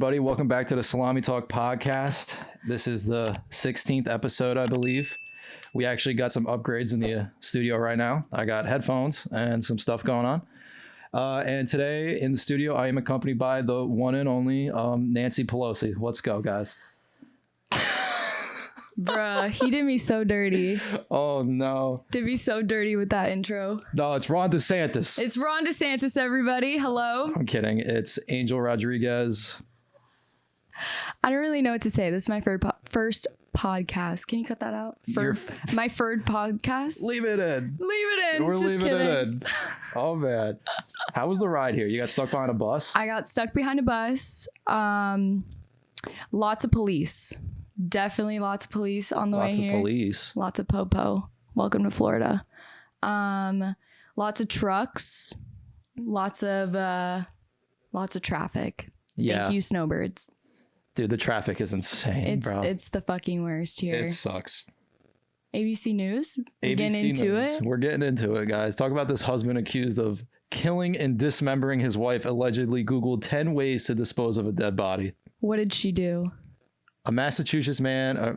everybody? Welcome back to the Salami Talk podcast. This is the 16th episode, I believe. We actually got some upgrades in the studio right now. I got headphones and some stuff going on. And today in the studio, I am accompanied by the one and only Nancy Pelosi. Let's go, guys. Bruh, he did me so dirty. Oh, no. Did me so dirty with that intro. No, it's Ron DeSantis. It's Ron DeSantis, everybody. Hello. I'm kidding. It's Angel Rodriguez. I don't really know what to say. This is my first podcast. Can you cut that out? My third podcast? Leave it in. Leave it in. We're Just leaving kidding. it in. Oh, man. How was the ride here? You got stuck behind a bus? I got stuck behind a bus. Lots of police. Definitely lots of police on the way here. Lots of police. Lots of popo. Welcome to Florida. Lots of trucks. Lots of traffic. Yeah. Thank you, snowbirds. Dude, the traffic is insane, bro. It's the fucking worst here. It sucks. ABC News. ABC Getting into News. it. We're getting into it, guys. Talk about this husband accused of killing and dismembering his wife. Allegedly Googled 10 ways to dispose of a dead body. What did she do? A Massachusetts man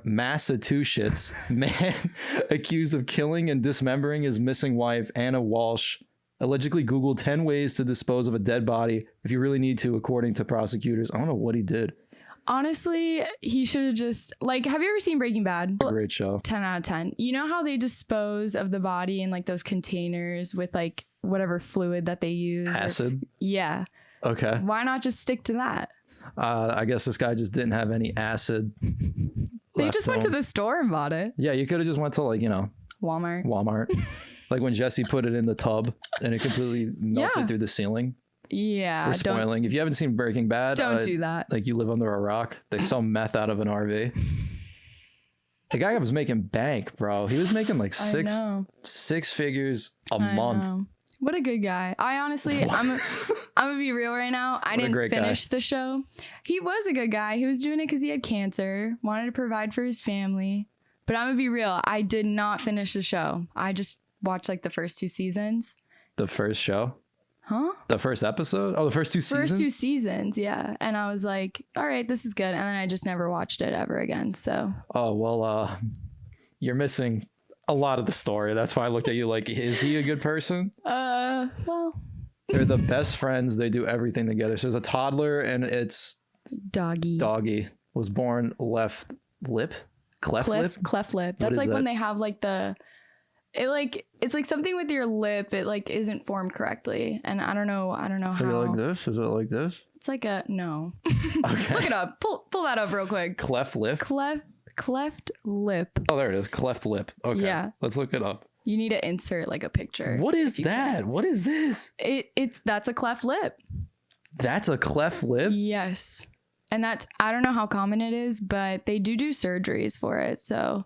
accused of killing and dismembering his missing wife, Anna Walsh, allegedly Googled 10 ways to dispose of a dead body if you really need to, according to prosecutors. I don't know what he did. Honestly, he should have just, like, have you ever seen Breaking Bad? Great show. 10 out of 10. You know how they dispose of the body in, like, those containers with, like, whatever fluid that they use? Acid? Yeah. Okay. Why not just stick to that? I guess this guy just didn't have any acid. They just went to the store and bought it. Yeah, you could have just went to, like, you know, Walmart. Like when Jesse put it in the tub and it completely melted through the ceiling. Yeah. We're spoiling. If you haven't seen Breaking Bad, Don't do that. Like you live under a rock. They sell meth out of an RV. The guy was making bank, bro. He was making like six figures a month. Know. What a good guy. I honestly, I'm gonna be real right now. I didn't finish the show. He was a good guy. He was doing it because he had cancer, wanted to provide for his family. But I'm gonna be real. I did not finish the show. I just watched like the first 2 seasons. The first show? Huh? The first episode? Oh, the first 2 seasons? First 2 seasons, yeah. And I was like, all right, this is good. And then I just never watched it ever again. So. Oh, well, you're missing a lot of the story. That's why I looked at you like, is he a good person? Well. They're the best friends. They do everything together. So there's a toddler and it's Doggy was born left lip? Cleft lip? That's like when they have like it's like something with your lip. It like isn't formed correctly. And I don't know how. Is it like this? Is it like this? It's like no. Okay. Look it up. Pull that up real quick. Cleft lip? Cleft lip. Oh, there it is. Cleft lip. Okay. Yeah. Let's look it up. You need to insert like a picture. What is that? What is this? That's a cleft lip. That's a cleft lip? Yes. And I don't know how common it is, but they do surgeries for it. So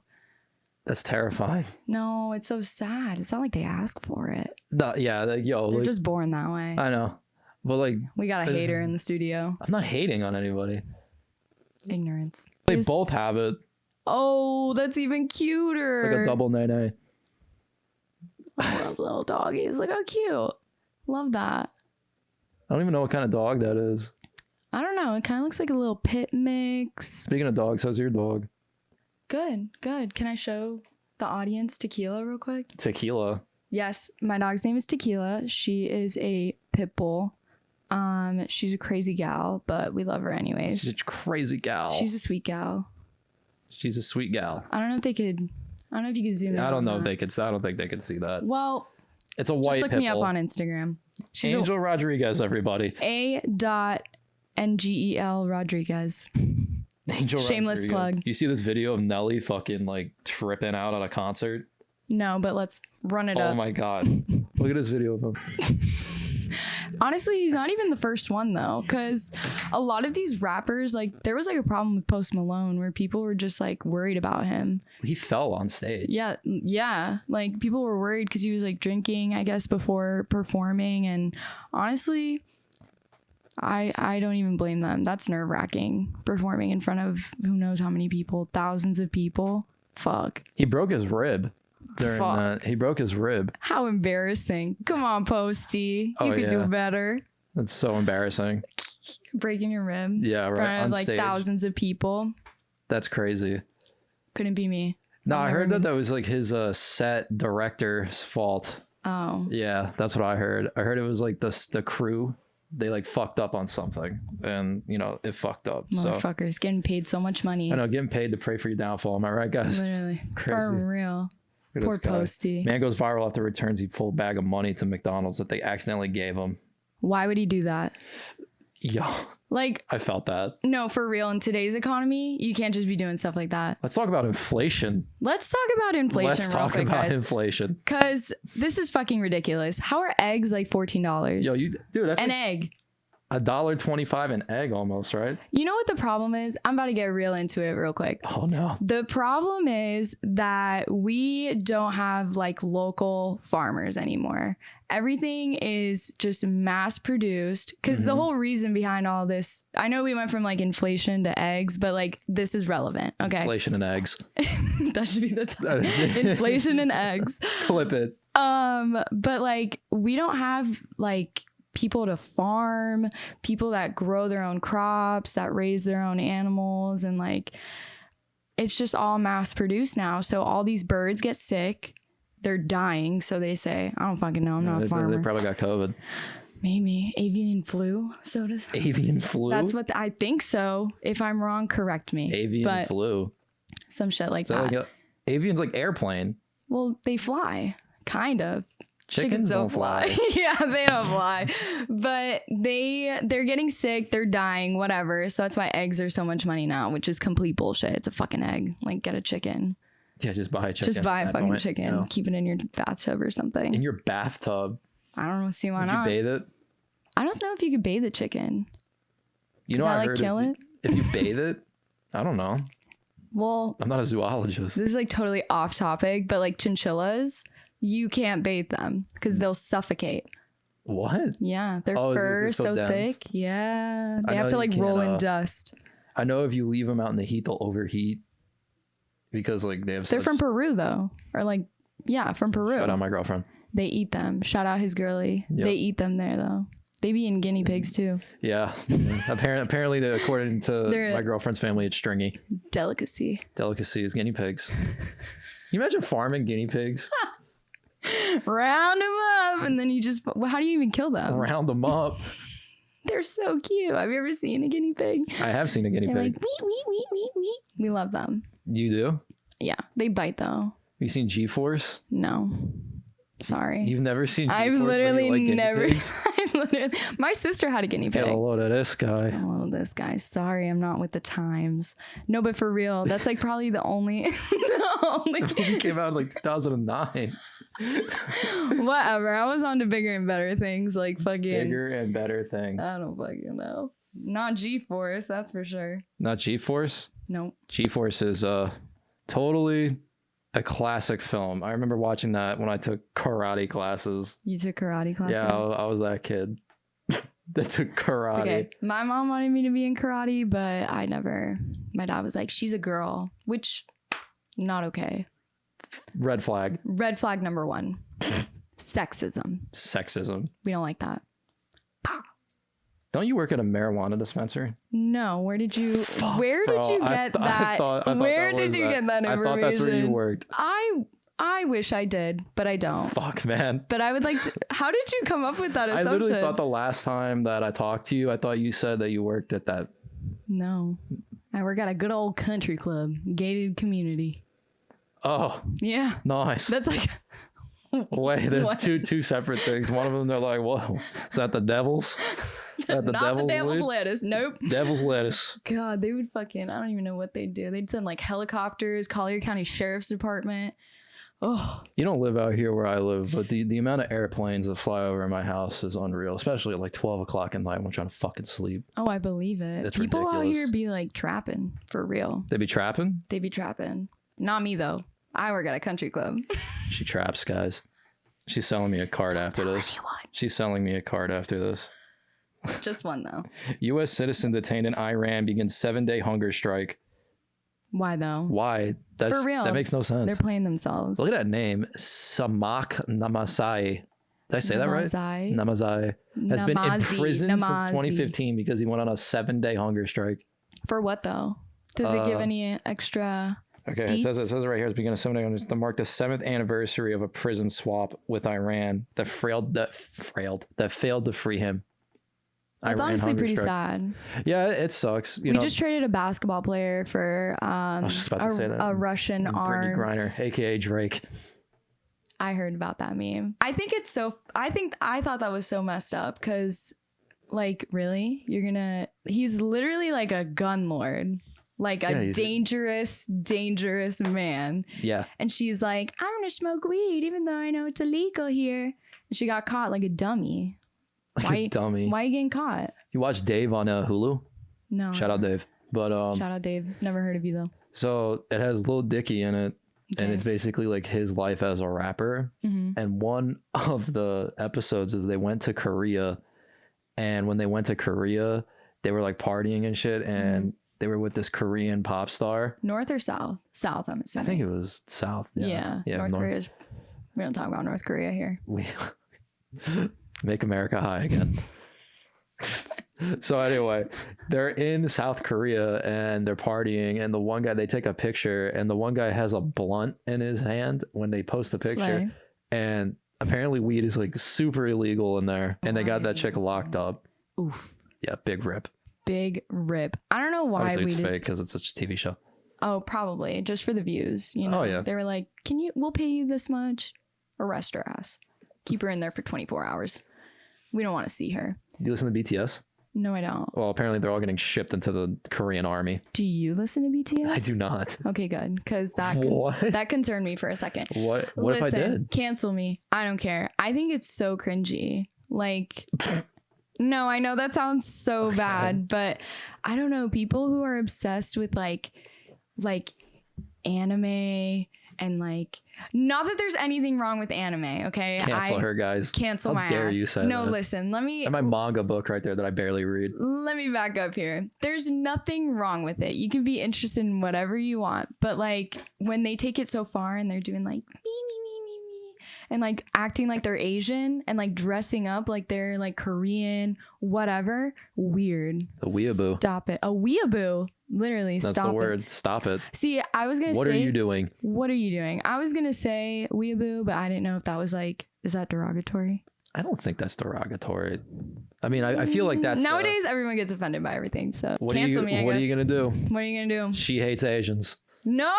that's terrifying. No, it's so sad. It's not like they ask for it. No, yeah, they're just born that way. I know. But like we got a hater in the studio. I'm not hating on anybody. Ignorance. They both have it. Oh, that's even cuter. It's like a double nay. I love little doggies. Look how cute. Love that. I don't even know what kind of dog that is. I don't know. It kind of looks like a little pit mix. Speaking of dogs, how's your dog? Good. Can I show the audience Tequila real quick? Tequila? Yes. My dog's name is Tequila. She is a pit bull. She's a crazy gal, but we love her anyways. She's a crazy gal. She's a sweet gal. She's a sweet gal. I don't know if you could zoom in. I don't know if they could. I don't think they could see that. Well, it's a white just look me up on Instagram. She's Angel Rodriguez, everybody. A.NGEL Rodriguez. Angel Shameless Rodriguez. Plug. You see this video of Nelly fucking like tripping out at a concert? No, but let's run it up. Oh my god. Look at this video of him. Honestly, he's not even the first one though, because a lot of these rappers, like there was like a problem with Post Malone where people were just like worried about him. He fell on stage. Yeah. Like people were worried because he was like drinking, I guess, before performing. And honestly, I don't even blame them. That's nerve-wracking, performing in front of who knows how many people, thousands of people. Fuck. He broke his rib. He broke his rib. How embarrassing. Come on, Posty. You could do better. That's so embarrassing. Breaking your rib. Yeah, In right. front of like stage. thousands of people. That's crazy. Couldn't be me. No, I heard that was like his set director's fault. Oh. Yeah, that's what I heard. I heard it was like the crew. They like fucked up on something, and you know it fucked up. Motherfuckers getting paid so much money. I know, getting paid to pray for your downfall. Am I right, guys? Literally. Crazy. For real. Poor Guy. Posty. Man goes viral after returns a full bag of money to McDonald's that they accidentally gave him. Why would he do that? Yeah. Like, I felt that. No, for real. In today's economy, you can't just be doing stuff like that. Let's talk about inflation. Let's talk about inflation real quick, guys. Inflation. Because this is fucking ridiculous. How are eggs like $14? Yo, dude, that's an like egg. $1.25 an egg almost, right? You know what the problem is? I'm about to get real into it real quick. Oh no. The problem is that we don't have like local farmers anymore. Everything is just mass produced because the whole reason behind all this, I know we went from like inflation to eggs, but like this is relevant. Okay. Inflation and eggs. That should be the title. Inflation and eggs. Clip it. But like we don't have like people to farm, people that grow their own crops, that raise their own animals, and like it's just all mass produced now. So all these birds get sick, they're dying, so they say. I don't fucking know, I'm not a farmer. They probably got COVID. Maybe avian flu. So does avian flu. That's what I think so. If I'm wrong, correct me. Avian flu. Some shit like that. Like avian's like airplane. Well, they fly, kind of. Chickens don't fly. Yeah, they don't fly. But they're getting sick, they're dying, whatever. So that's why eggs are so much money now, which is complete bullshit. It's a fucking egg. Like, get a chicken. Yeah, just buy a chicken. Just buy a fucking chicken. No. Keep it in your bathtub or something. In your bathtub? I don't know. See why not? You bathe it? I don't know if you could bathe a chicken. You know, I heard kill it? If you bathe it, I don't know. Well, I'm not a zoologist. This is like totally off topic, but like chinchillas, you can't bathe them because they'll suffocate. What? Yeah, their fur is so thick. Yeah, they have to like roll in dust. I know if you leave them out in the heat, they'll overheat because like they're from Peru though, or like from Peru. Shout out my girlfriend. They eat them. Shout out his girly. Yep. They eat them there though. They be in guinea pigs too. Yeah. Apparently, according to my girlfriend's family, it's stringy. Delicacy. Delicacy is guinea pigs. Can you imagine farming guinea pigs? Round them up, and then you just. How do you even kill them? Round them up. They're so cute. Have you ever seen a guinea pig? I have seen a guinea pig. Like, wee. We love them. You do? Yeah, they bite though. Have you seen G-Force? No. Sorry. You've never seen G-Force? I've literally never. My sister had a guinea pig. Get a load of this guy. A load of this guy. Sorry, I'm not with the times. No, but for real, that's like probably the only. The movie came out in like 2009. Whatever. I was on to bigger and better things, like fucking. Bigger and better things. I don't fucking know. Not G-Force, that's for sure. Not G-Force? Nope. G-Force is totally a classic film. I remember watching that when I took karate classes. You took karate classes? Yeah, I was that kid that took karate. It's okay. My mom wanted me to be in karate, but I never. My dad was like, she's a girl, which not okay. Red flag. Red flag number 1. Sexism. Sexism. We don't like that. Don't you work at a marijuana dispensary? No. Where did you get that? Where did you get that information? I thought that's where you worked. I wish I did, but I don't. Fuck, man. But I would like to. How did you come up with that assumption? I literally thought the last time that I talked to you, I thought you said that you worked at that. No. I work at a good old country club, gated community. Oh. Yeah. Nice. That's like. Wait, they're two separate things. One of them, they're like, whoa, is that the Devil's? Not the Devil's Lettuce. Nope. Devil's Lettuce. God, they would fucking, I don't even know what they'd do. They'd send like helicopters, Collier County Sheriff's Department. Oh. You don't live out here where I live, but the amount of airplanes that fly over my house is unreal, especially at like 12 o'clock at night when I'm trying to fucking sleep. Oh, I believe it. It's People ridiculous. out here be like trapping for real. They be trapping? They be trapping. Not me though. I work at a country club. She traps, guys. She's selling me a card after this. Anyone. She's selling me a card after this. Just one though. U.S. citizen detained in Iran begins 7-day hunger strike. Why though? Why? For real. That makes no sense. They're playing themselves. Look at that name. Samak Namasai. Did I say that right? Namazai has been in prison since 2015 because he went on a 7-day hunger strike. For what though? Does it give any extra? Okay, it says it right here at the beginning of 7 days to mark the 7th anniversary of a prison swap with Iran that failed to free him. That's honestly pretty sad. Yeah, it sucks. We just traded a basketball player for I was just about to say that. A Russian Brittany arms. Griner, aka Drake. I heard about that meme. I thought that was so messed up because, like, really, he's literally like a gun lord. Like a dangerous man. Yeah. And she's like, I'm going to smoke weed even though I know it's illegal here. And she got caught like a dummy. Why are you getting caught? You watched Dave on Hulu? No. Shout out Dave. But shout out Dave. Never heard of you though. So it has Lil Dicky in it. Okay. And it's basically like his life as a rapper. Mm-hmm. And one of the episodes is they went to Korea. And when they went to Korea, they were like partying and shit. And they were with this Korean pop star. North or south? South, I'm assuming. I think it was south. Yeah. North Korea. We don't talk about North Korea here. We make America high again. So anyway, they're in South Korea and they're partying. And the one guy, they take a picture. And the one guy has a blunt in his hand when they post the picture. Slay. And apparently weed is like super illegal in there. And they got that chick locked up. Oof. Yeah, big rip. Big rip. I don't know why. Obviously it's fake because it's a TV show. Oh, probably just for the views. You know. Oh yeah. They were like, we'll pay you this much. Arrest her ass. Keep her in there for 24 hours. We don't want to see her. Do you listen to BTS? No, I don't. Well, apparently they're all getting shipped into the Korean army. Do you listen to BTS? I do not. Okay, good. Because that concerned me for a second. What if I did? Cancel me. I don't care. I think it's so cringy. Like... No, I know that sounds so bad, but I don't know. People who are obsessed with like anime and like, not that there's anything wrong with anime, okay? Cancel her, guys. Cancel my ass. How dare you say that? No, listen, let me... And my manga book right there that I barely read. Let me back up here. There's nothing wrong with it. You can be interested in whatever you want, but like when they take it so far and they're doing like and like acting like they're Asian and like dressing up like they're like Korean, whatever. Weird. A weeaboo. Stop it. A weeaboo. Literally, That's stop it. That's the word. Stop it. See, I was going to say... What are you doing? What are you doing? I was going to say weeaboo, but I didn't know if that was like... Is that derogatory? I don't think that's derogatory. I mean, I feel like that's... Nowadays, everyone gets offended by everything, so cancel me, I guess. What are you going to do? What are you going to do? She hates Asians. No!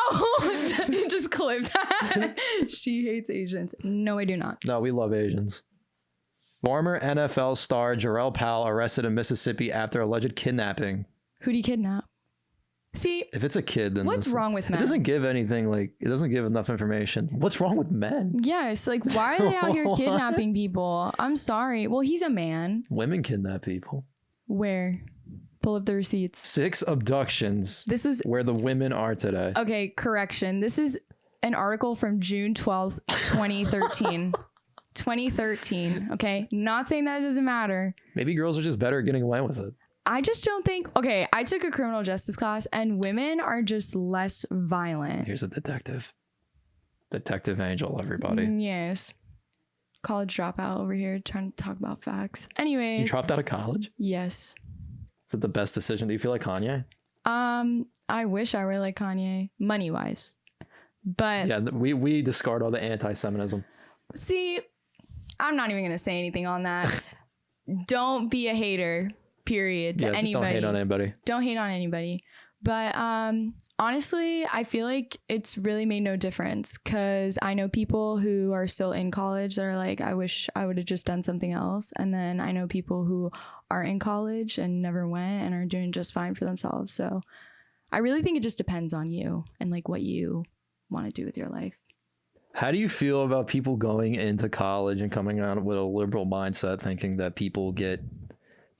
Just clip that. She hates Asians. No, I do not. No, we love Asians. Former NFL star Jarrell Powell arrested in Mississippi after alleged kidnapping. Who'd he kidnap? See, if it's a kid, then what's wrong with men? It doesn't give anything, like, it doesn't give enough information. What's wrong with men? Yes, like, why are they out here kidnapping people? I'm sorry. Well, he's a man. Women kidnap people. Where? Pull up the receipts. 6 abductions. This was where the women are today. Okay, correction. This is an article from June 12th, 2013. 2013. Okay, not saying that it doesn't matter. Maybe girls are just better at getting away with it. I just don't think... Okay, I took a criminal justice class and women are just less violent. Here's a detective. Detective Angel, everybody. Yes. College dropout over here trying to talk about facts. Anyways. You dropped out of college? Yes. Is it the best decision? Do you feel like Kanye? I wish I were like Kanye, money-wise. But... Yeah, we discard all the anti-Semitism. See, I'm not even going to say anything on that. Don't be a hater, period, to anybody. Don't hate on anybody. Don't hate on anybody. But honestly, I feel like it's really made no difference because I know people who are still in college that are like, I wish I would have just done something else. And then I know people who are in college and never went and are doing just fine for themselves. So I really think it just depends on you and like what you want to do with your life. How do you feel about people going into college and coming out with a liberal mindset thinking that people get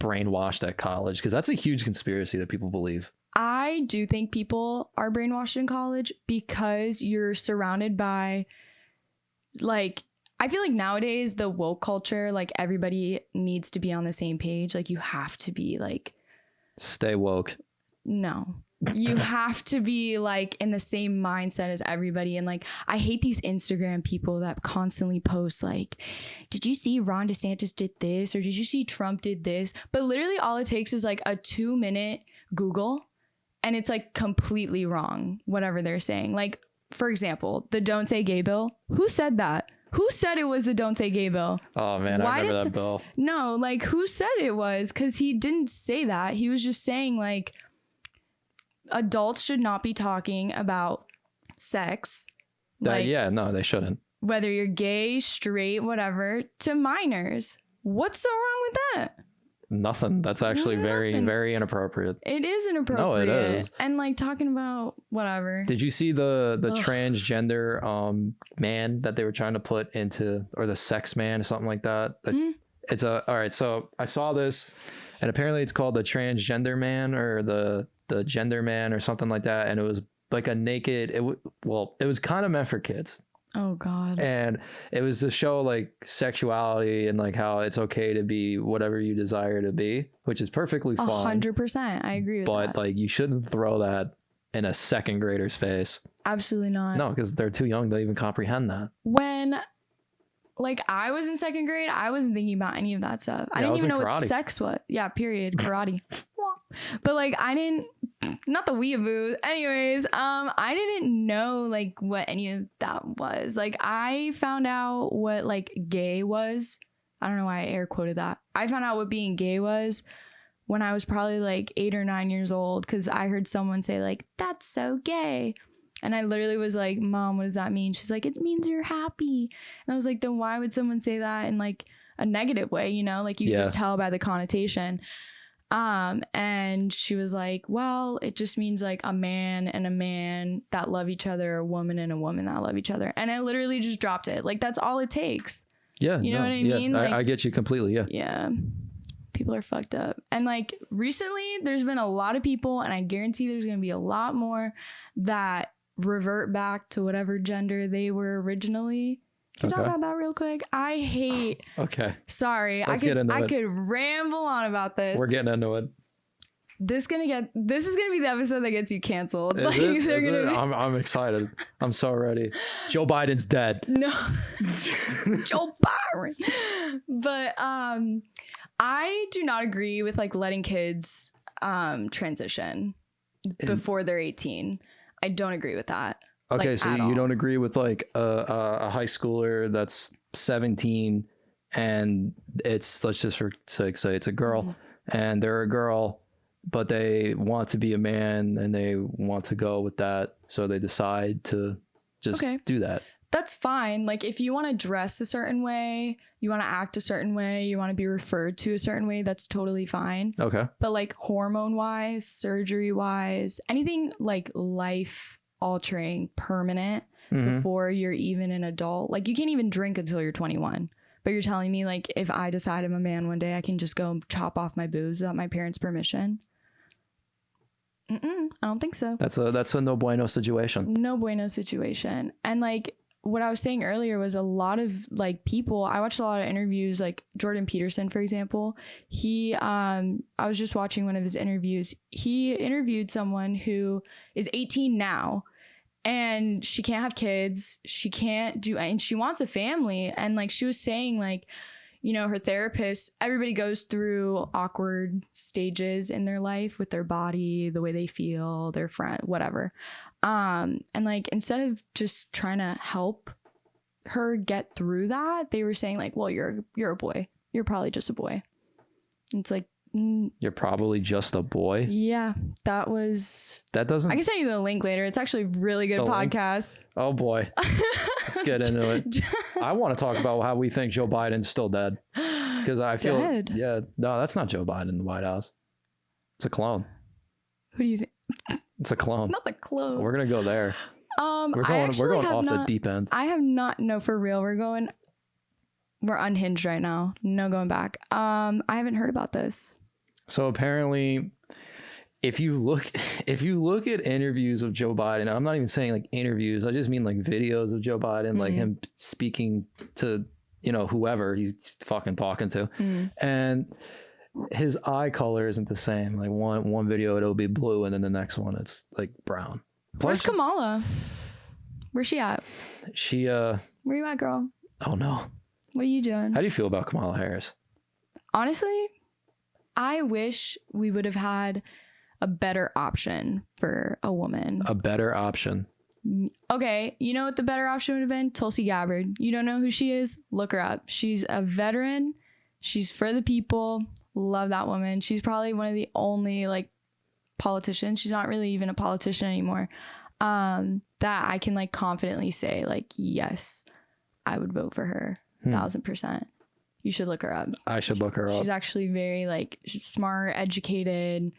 brainwashed at college? Because that's a huge conspiracy that people believe. I do think people are brainwashed in college because you're surrounded by, like, I feel like nowadays the woke culture, like everybody needs to be on the same page. Like you have to be like... Stay woke. No. You have to be like in the same mindset as everybody. And like, I hate these Instagram people that constantly post like, did you see Ron DeSantis did this? Or did you see Trump did this? But literally all it takes is like a 2-minute Google and it's like completely wrong, whatever they're saying. Like, for example, the Don't Say Gay bill. Who said that? Who said it was the Don't Say Gay bill? Oh man, I remember that bill. No, like who said it was? Because he didn't say that. He was just saying like, adults should not be talking about sex. Like, yeah, no, they shouldn't. Whether you're gay, straight, whatever, to minors. What's so wrong with that? Nothing. That's actually very, very inappropriate. It is inappropriate. No, it is. And like talking about whatever. Did you see the transgender man that they were trying to put into, or the sex man or something like that? It's all right. So I saw this, and apparently it's called the transgender man or the gender man or something like that, and it was like a naked. It was kind of meant for kids. Oh God. And it was to show like sexuality and like how it's okay to be whatever you desire to be, which is perfectly fine. 100%. I agree with that. But like, you shouldn't throw that in a second grader's face. Absolutely not. No, because they're too young to even comprehend that. When like I was in second grade, I wasn't thinking about any of that stuff. I didn't even know what sex was. Yeah, period. Karate. But like I didn't, not the weeaboo. Anyways, I didn't know like what any of that was. Like I found out what like gay was. I don't know why I air quoted that. I found out what being gay was when I was probably like 8 or 9 years old, because I heard someone say like, that's so gay. And I literally was like, Mom, what does that mean? She's like, it means you're happy. And I was like, then why would someone say that in like a negative way? You know, like you can just tell by the connotation. And she was like, well, it just means like a man and a man that love each other, a woman and a woman that love each other. And I literally just dropped it. Like, that's all it takes. Yeah. You know what I mean? Like, I get you completely. Yeah. Yeah. People are fucked up. And like recently there's been a lot of people, and I guarantee there's going to be a lot more that revert back to whatever gender they were originally. Can you talk about that real quick? I hate. Okay. Sorry. I could ramble on about this. We're getting into it. This is gonna be the episode that gets you canceled. I'm excited. I'm so ready. Joe Biden's dead. No. Joe Biden. But I do not agree with like letting kids transition before they're 18. I don't agree with that. Okay, like, so you don't agree with like a high schooler that's 17 and it's, let's just for sake say it's a girl, and they're a girl, but they want to be a man and they want to go with that, so they decide to just do that. That's fine. Like if you want to dress a certain way, you want to act a certain way, you want to be referred to a certain way, that's totally fine. Okay. But like hormone wise, surgery wise, anything like life altering, permanent, before you're even an adult, like you can't even drink until you're 21. But you're telling me like if I decide I'm a man one day, I can just go chop off my boobs without my parents' permission? I don't think so. That's a no bueno situation. No bueno situation. And like what I was saying earlier was a lot of like people, I watched a lot of interviews, like Jordan Peterson, for example. I was just watching one of his interviews. He interviewed someone who is 18 now, and she can't have kids. She can't do, and she wants a family. And like she was saying, like, you know, her therapist, everybody goes through awkward stages in their life with their body, the way they feel, their friend, whatever. And like, instead of just trying to help her get through that, they were saying like, well, you're a boy. You're probably just a boy. And it's like, you're probably just a boy. Yeah, that doesn't. I can send you the link later. It's actually a really good podcast. Oh boy. Let's get into it. I want to talk about how we think Joe Biden's still dead. Because I feel, no, that's not Joe Biden in the White House. It's a clone. Who do you think? It's a clone. Not the clone. We're gonna go there. We're going off the deep end. I have not. No, for real. We're unhinged right now. No going back. I haven't heard about this. So apparently, if you look at interviews of Joe Biden, I'm not even saying like interviews, I just mean like videos of Joe Biden, like him speaking to, you know, whoever he's fucking talking to. And his eye color isn't the same. Like one video it'll be blue, and then the next one it's like brown. Where's Kamala? Where's she at? She Where you at, girl? Oh no. What are you doing? How do you feel about Kamala Harris? Honestly, I wish we would have had a better option for a woman. A better option. Okay, you know what the better option would have been? Tulsi Gabbard. You don't know who she is? Look her up. She's a veteran. She's for the people. Love that woman. She's probably one of the only like politicians. She's not really even a politician anymore. That I can like confidently say like, yes, I would vote for her. 1,000%. You should look her up. I should look her up. She's actually very like she's smart, educated,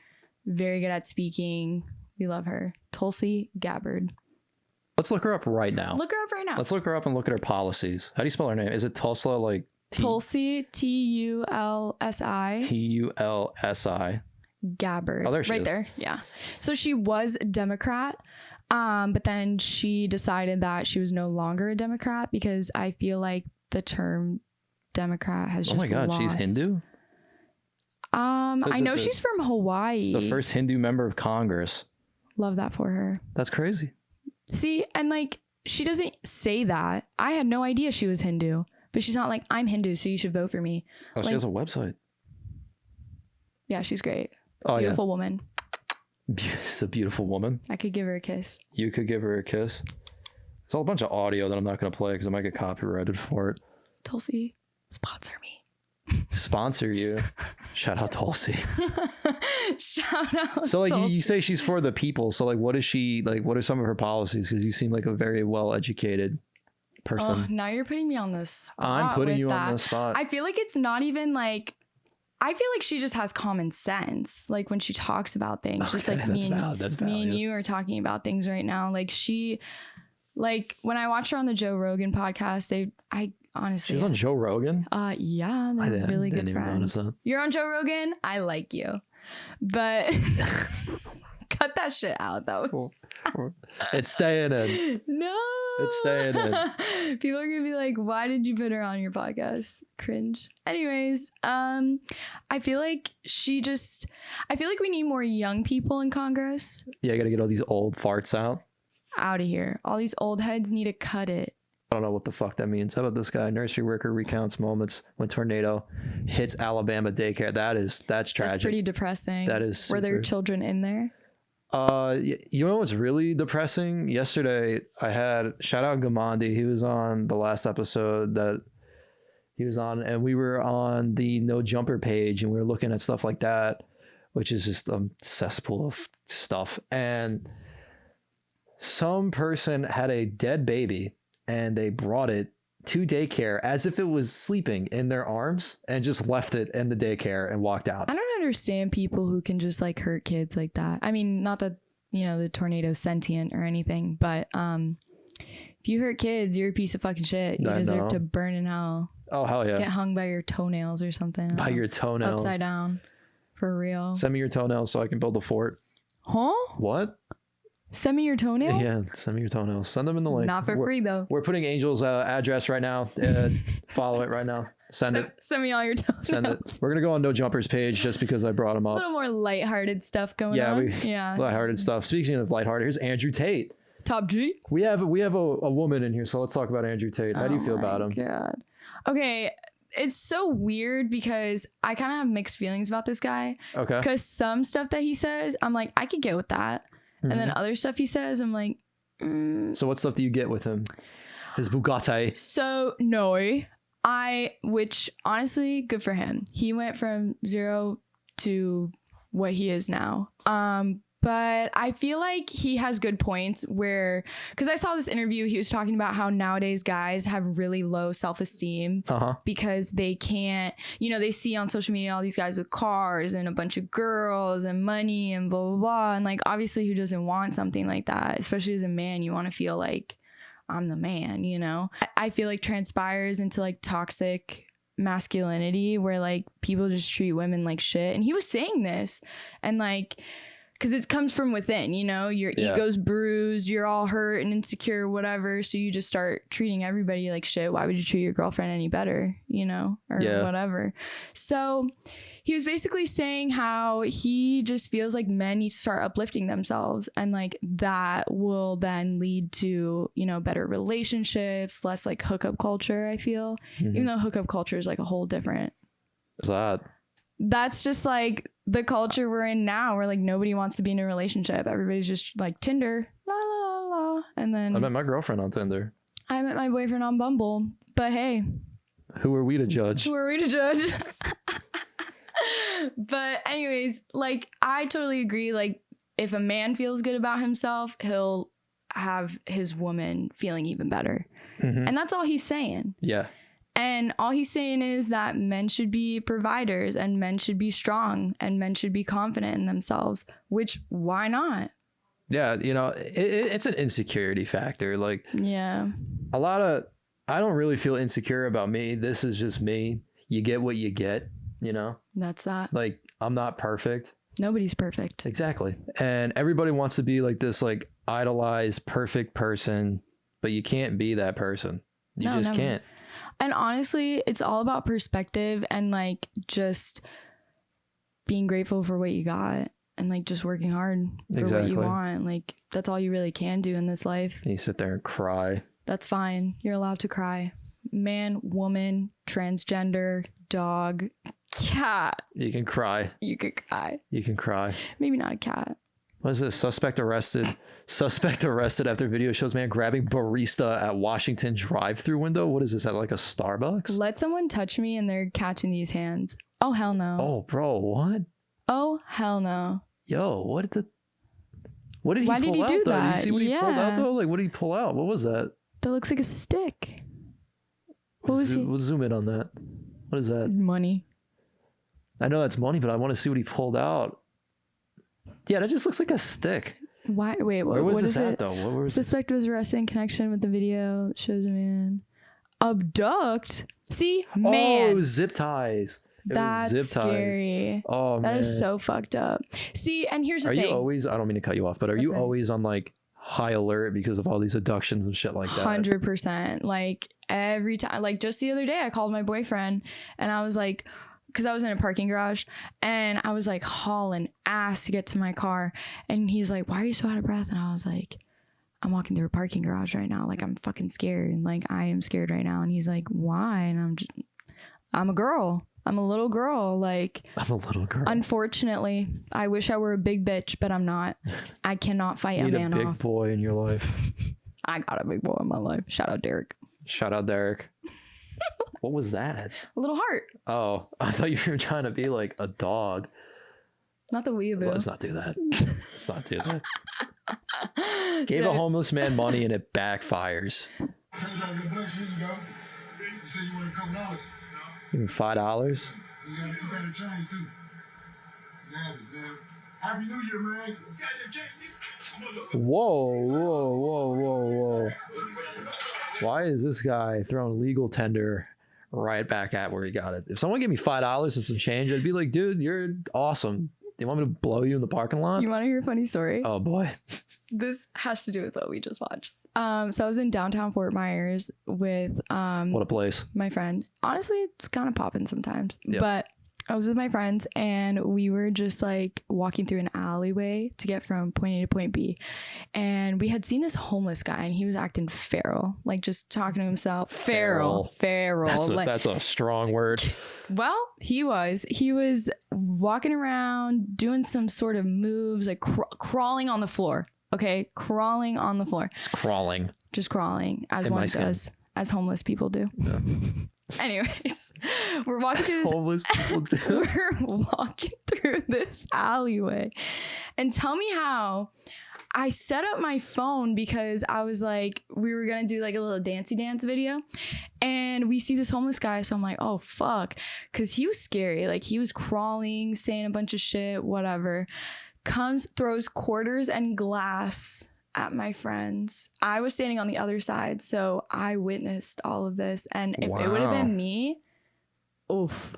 very good at speaking. We love her. Tulsi Gabbard. Let's look her up right now. Look her up right now. Let's look her up and look at her policies. How do you spell her name? Is it Tulsa like Tulsi, Tulsi. Tulsi. Gabbard. Oh, there she is. Right there. Yeah. So she was a Democrat, but then she decided that she was no longer a Democrat because I feel like the term Democrat has just Oh my God, lost. she's Hindu? I know she's from Hawaii. She's the first Hindu member of Congress. Love that for her. That's crazy. See, and like she doesn't say that. I had no idea she was Hindu, but she's not like, I'm Hindu, so you should vote for me. Oh, like, she has a website. Yeah, she's great. Oh, Beautiful woman. She's a beautiful woman. I could give her a kiss. You could give her a kiss. It's all a bunch of audio that I'm not going to play because I might get copyrighted for it. Tulsi, sponsor me. Sponsor you. Shout out Tulsi. Shout out. So like Tulsi. you say she's for the people. So like what is she like? What are some of her policies? Because you seem like a very well educated person. Oh, now you're putting me on the spot. I'm putting with you that. on the spot. I feel like it's not even like. I feel like she just has common sense. Like when she talks about things, just like me and you are talking about things right now. Like like when I watched her on the Joe Rogan podcast, I honestly. She was on Joe Rogan? Yeah, they're really good friends. You're on Joe Rogan? I like you. But cut that shit out. That was It's staying in. No. It's staying in. People are gonna be like, why did you put her on your podcast? Cringe. Anyways, I feel like we need more young people in Congress. Yeah, I gotta get all these old farts out of here. All these old heads need to cut it. I don't know what the fuck that means. How about this guy? Nursery worker recounts moments when tornado hits Alabama daycare. That's tragic. That's pretty depressing. That is super. Were there children in there? You know what's really depressing? Yesterday, I had shout out Gamandi. He was on the last episode that he was on, and we were on the No Jumper page, and we were looking at stuff like that, which is just a cesspool of stuff. And some person had a dead baby, and they brought it to daycare as if it was sleeping in their arms and just left it in the daycare and walked out. I don't understand people who can just like hurt kids like that. I mean, not that, the tornado's sentient or anything, but if you hurt kids, you're a piece of fucking shit. You deserve to burn in hell. Oh, hell yeah. Get hung by your toenails or something. By your toenails. Upside down. For real. Send me your toenails so I can build a fort. Huh? What? Send me your toenails? Yeah, send me your toenails. Send them in the link. Not for free, though. We're putting Angel's address right now. Follow it right now. Send it. Send me all your toenails. Send it. We're going to go on No Jumper's page just because I brought him up. A little more lighthearted stuff going on. Yeah. Lighthearted stuff. Speaking of lighthearted, here's Andrew Tate. Top G? We have a woman in here, so let's talk about Andrew Tate. How do you feel about him? God. Okay. It's so weird because I kind of have mixed feelings about this guy. Okay. Because some stuff that he says, I'm like, I could get with that. Mm-hmm. And then other stuff he says, I'm like, So what stuff do you get with him? His Bugatti. So, no. Which honestly, good for him. He went from 0 to what he is now. But I feel like he has good points because I saw this interview, he was talking about how nowadays guys have really low self-esteem because they can't, they see on social media all these guys with cars and a bunch of girls and money and blah, blah, blah. And like, obviously who doesn't want something like that? Especially as a man, you want to feel like I'm the man, I feel like transpires into like toxic masculinity where like people just treat women like shit. And he was saying this and like, because it comes from within, you know, your ego's bruised, you're all hurt and insecure, whatever. So you just start treating everybody like shit. Why would you treat your girlfriend any better, you know, or whatever? So he was basically saying how he just feels like men need to start uplifting themselves, and like that will then lead to, you know, better relationships, less like hookup culture, I feel. Even though hookup culture is like a whole different. What's that? That's just like the culture we're in now, where like nobody wants to be in a relationship. Everybody's just like Tinder, la la la. And then I met my girlfriend on Tinder. I met my boyfriend on Bumble. But hey, who are we to judge? Who are we to judge? But anyways, like I totally agree. Like if a man feels good about himself, he'll have his woman feeling even better. And that's all he's saying. Yeah. And all he's saying is that men should be providers, and men should be strong, and men should be confident in themselves, which why not? Yeah, you know, it's an insecurity factor. Like, yeah, I don't really feel insecure about me. This is just me. You get what you get, you know? That's that. Like, I'm not perfect. Nobody's perfect. Exactly. And everybody wants to be like this, like, idolized, perfect person, but you can't be that person. You just can't. And honestly, it's all about perspective and like just being grateful for what you got and like just working hard for what you want. Like that's all you really can do in this life. And you sit there and cry. That's fine. You're allowed to cry. Man, woman, transgender, dog, cat. You can cry. You could cry. You can cry. Maybe not a cat. What is this? Suspect arrested after video shows man grabbing barista at Washington drive-through window. What is this, at like a Starbucks? Let someone touch me and they're catching these hands. Oh, hell no. Oh, bro, what? Oh, hell no. Yo, what did he Why did he do though? that? Did you see what he pulled out though? Like, what did he pull out? What was that? That looks like a stick. What was he? We'll zoom in on that. What is that? Money. I know that's money, but I want to see what he pulled out. Yeah, that just looks like a stick. Why? Wait, where was what this is at it? though? What was Suspect was arrested in connection with the video that shows a man abduct. See, man. Oh, zip ties. That's zip ties. Scary. Oh, man. That is so fucked up. See, and here's the thing. Are you always? I don't mean to cut you off, but are you always on like high alert because of all these abductions and shit like that? 100%. Like every time. Like just the other day, I called my boyfriend and I was like, because I was in a parking garage and I was like hauling ass to get to my car. And he's like, why are you so out of breath? And I was like, I'm walking through a parking garage right now. Like I'm fucking scared. And like, I am scared right now. And he's like, why? And I'm a girl. I'm a little girl. Like, I'm a little girl. Unfortunately, I wish I were a big bitch, but I'm not. I cannot fight a man off. You need a big boy in your life. I got a big boy in my life. Shout out Derek. Shout out Derek. What was that? A little heart. Oh, I thought you were trying to be like a dog. Not the weeaboo. Let's not do that. Let's not do that. Gave a homeless man money and it backfires. Even $5? Happy New Year, man. Whoa. Why is this guy throwing legal tender right back at where he got it? If someone gave me $5 and some change, I'd be like, dude, you're awesome. Do you want me to blow you in the parking lot? You want to hear a funny story? Oh boy. This has to do with what we just watched. So I was in downtown Fort Myers with what a place. My friend. Honestly, it's kind of popping sometimes. Yep. But I was with my friends and we were just like walking through an alleyway to get from point A to point B. And we had seen this homeless guy and he was acting feral, like just talking to himself. Feral. That's a strong word. Well, he was walking around doing some sort of moves, like crawling on the floor. Okay. Crawling on the floor. Just crawling as one does, as homeless people do. Yeah. Anyways, we're walking through this. Homeless people do. We're walking through this alleyway, and tell me how I set up my phone because I was like, we were gonna do like a little dancey dance video, and we see this homeless guy. So I'm like, oh fuck, because he was scary. Like he was crawling, saying a bunch of shit, whatever. Comes, throws quarters and glass at my friends. I was standing on the other side, so I witnessed all of this. And if it would have been me, oof,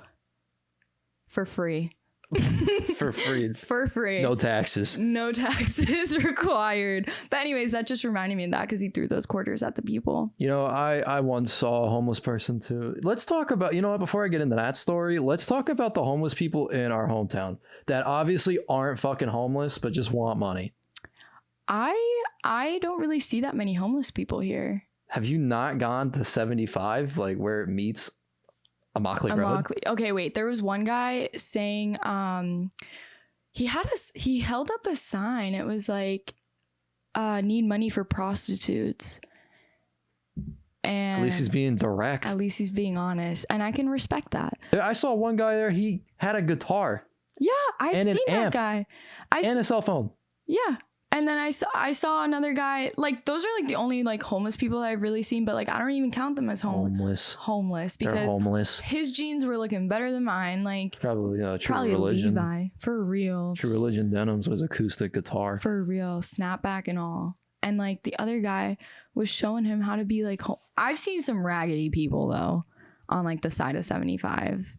for free. For free. For free. No taxes. No taxes required. But anyways, that just reminded me of that because he threw those quarters at the people. You know, I once saw a homeless person too. Let's talk about, you know what, before I get into that story, let's talk about the homeless people in our hometown that obviously aren't fucking homeless, but just want money. I don't really see that many homeless people here. Have you not gone to 75, like where it meets Immokalee Road? Okay, wait. There was one guy saying he held up a sign. It was like need money for prostitutes. And at least he's being direct. At least he's being honest. And I can respect that. I saw one guy there, he had a guitar. Yeah, I've seen that guy. And a cell phone. Yeah. And then I saw another guy, like, those are like the only like homeless people I've really seen, but like I don't even count them as homeless because they're homeless. His jeans were looking better than mine. Like probably Religion. Levi, for real. True Religion denims was acoustic guitar. For real, snapback and all. And like the other guy was showing him how to be like I've seen some raggedy people though on like the side of 75.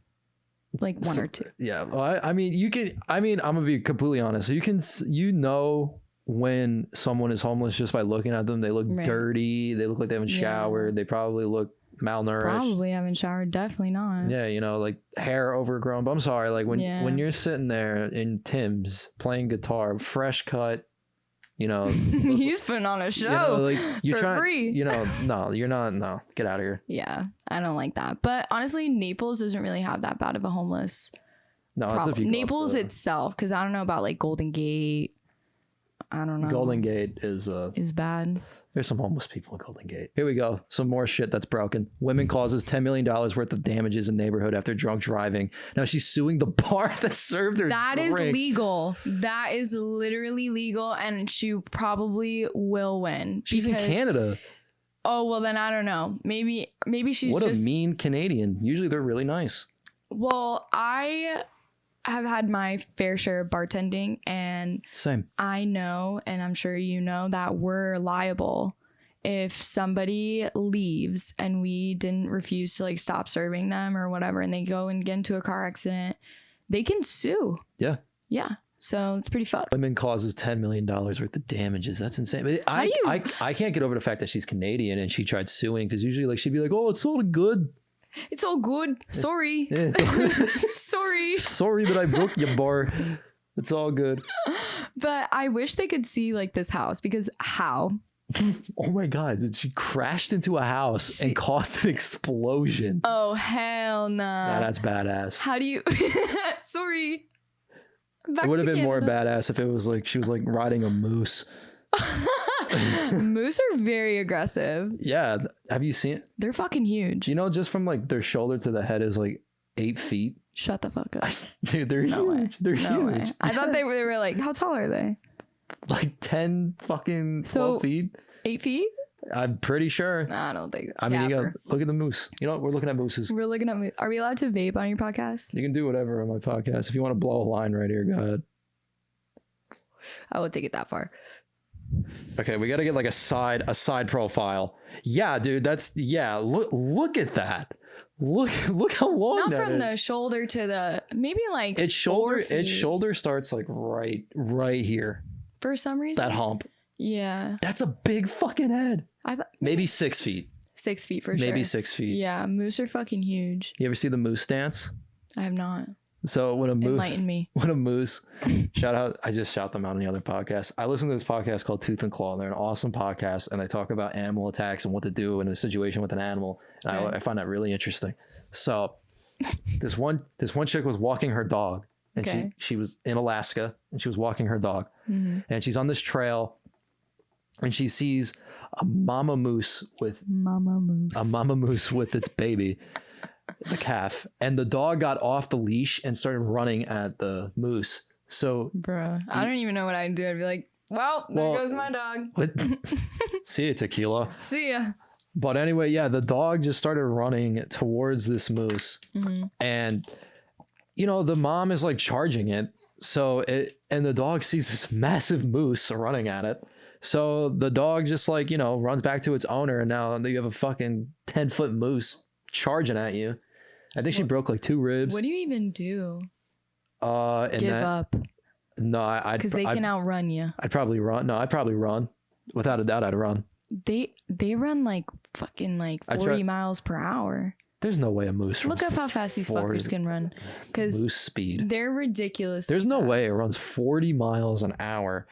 Like one or two. Yeah. Well, I'm gonna be completely honest. You know when someone is homeless just by looking at them. They look dirty, they look like they haven't showered, they probably look malnourished. Probably haven't showered, definitely not. Yeah, you know, like hair overgrown. But I'm sorry, like when you're sitting there in Tim's playing guitar, fresh cut, you know, he's putting on a show, you know, like you're for free. You know, no, you're not. No, get out of here. Yeah, I don't like that. But honestly, Naples doesn't really have that bad of a homeless problem. It's Naples itself, because I don't know about like Golden Gate. I don't know. Golden Gate is bad. There's some homeless people in Golden Gate. Here we go. Some more shit that's broken. Women causes $10 million worth of damages in neighborhood after drunk driving. Now she's suing the bar that served her That drink. is legal. That is literally legal, and she probably will win. She's in Canada. Oh, well then I don't know. Maybe she's What a mean Canadian. Usually they're really nice. Well, I have had my fair share of bartending, and same. I know, and I'm sure you know, that we're liable if somebody leaves and we didn't refuse to like stop serving them or whatever, and they go and get into a car accident, they can sue. Yeah. Yeah. So it's pretty fucked. Women causes $10 million worth of damages. That's insane. I can't get over the fact that she's Canadian and she tried suing, because usually like she'd be like, oh, it's all good. It's all good. Sorry. Sorry that I broke your bar. It's all good. But I wish they could see like this house, because how? Oh my God. She crashed into a house and caused an explosion. Oh, hell no. Nah, that's badass. How do you... Sorry. It would have been more badass if it was like she was like riding a moose. Moose are very aggressive. Yeah. Have you seen it? They're fucking huge. You know, just from like their shoulder to the head is like 8 feet. Shut the fuck up. Dude, they're huge. Way. They're huge. Way. I thought they were like, how tall are they? Like 10 fucking 12 feet. 8 feet? I'm pretty sure. I don't think. I mean, you gotta look at the moose. You know, we're looking at mooses. We're looking at moose. Are we allowed to vape on your podcast? You can do whatever on my podcast. If you want to blow a line right here, go ahead. I won't take it that far. Okay, we got to get like a side profile. Yeah, dude, look at that. Look how long Not that from is. The shoulder to the maybe like its shoulder starts like right here. For some reason. That hump. Yeah. That's a big fucking head. I thought maybe 6 feet. 6 feet for sure. Maybe 6 feet. Yeah, moose are fucking huge. You ever see the moose dance? I have not. So when a moose, enlighten me. When a moose, shout out! I just shout them out on the other podcast. I listen to this podcast called Tooth and Claw. And they're an awesome podcast, and they talk about animal attacks and what to do in a situation with an animal. And I find that really interesting. So this one chick was walking her dog, and she was in Alaska, and she was walking her dog, and she's on this trail, and she sees a mama moose with its baby. The calf, and the dog got off the leash and started running at the moose. So bruh, I don't even know what I'd do. I'd be like, well, there goes my dog. See ya, tequila. See ya. But anyway, yeah, the dog just started running towards this moose, and you know, the mom is like charging it. And the dog sees this massive moose running at it. So the dog just like, you know, runs back to its owner, and now you have a fucking 10-foot moose charging at you. I think she broke like 2 ribs. What do you even do? And Give up. No, I'd because they can outrun you. I'd probably run. No, I'd probably run. Without a doubt, I'd run. They run like fucking like 40 miles per hour. There's no way a moose runs. Look up how fast these fuckers can run. Because moose speed. They're ridiculous. There's no way it runs 40 miles an hour.